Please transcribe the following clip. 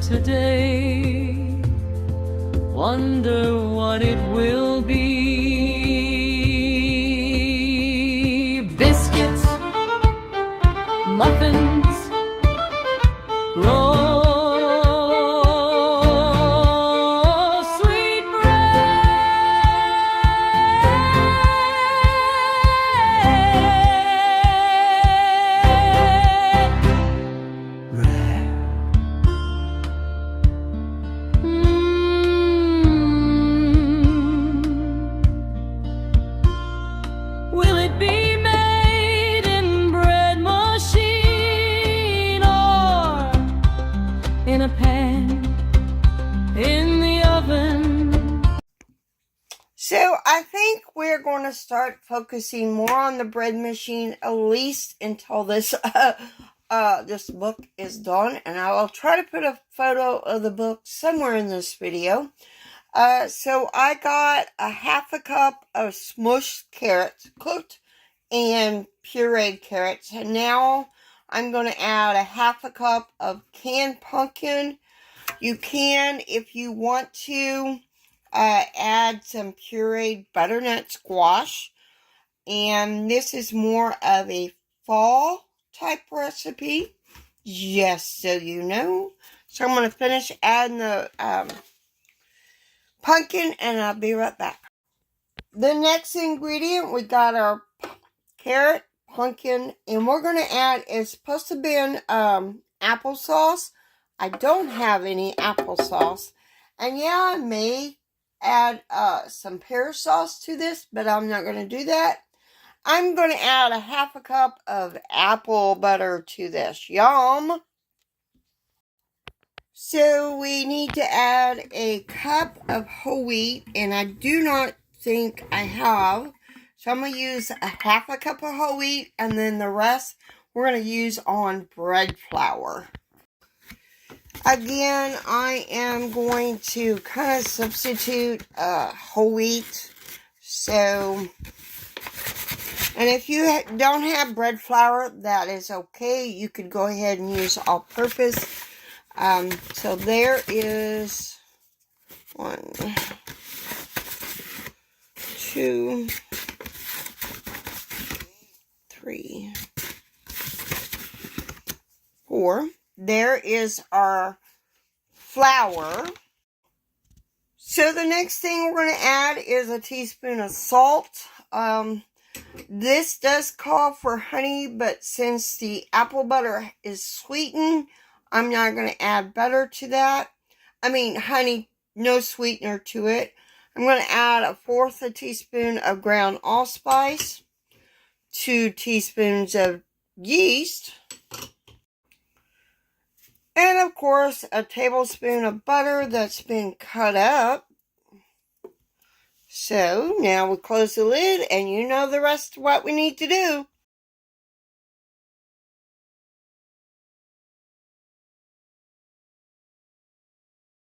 today. Wonder what it will be. Biscuits, muffins, rolls, sweet bread. Will it be made in bread machine or in a pan in the oven? So I think we're going to start focusing more on the bread machine, at least until this this book is done, and I will try to put a photo of the book somewhere in this video. So I got a half a cup of smushed carrots, cooked and pureed carrots, and now I'm going to add a half a cup of canned pumpkin. You can, if you want to, add some pureed butternut squash, and this is more of a fall type recipe, just so you know. So I'm going to finish adding the pumpkin, and I'll be right back. The next ingredient, we got our carrot, pumpkin, and we're going to add, it's supposed to be applesauce. I don't have any applesauce, and yeah, I may add some pear sauce to this, but I'm not going to do that. I'm going to add a half a cup of apple butter to this. Yum! So we need to add a cup of whole wheat, and I do not think I have. So I'm going to use a half a cup of whole wheat, and then the rest we're going to use on bread flour. Again, I am going to kind of substitute whole wheat. So, and if you don't have bread flour, that is okay. You could go ahead and use all-purpose. So there is 1, 2, 3, 4. There is our flour. So the next thing we're going to add is a teaspoon of salt. This does call for honey, but since the apple butter is sweetened, I'm not going to add butter to that. I mean honey, no sweetener to it. I'm going to add 1/4 teaspoon of ground allspice, 2 teaspoons of yeast, and of course a tablespoon of butter that's been cut up. So now we close the lid, and you know the rest of what we need to do.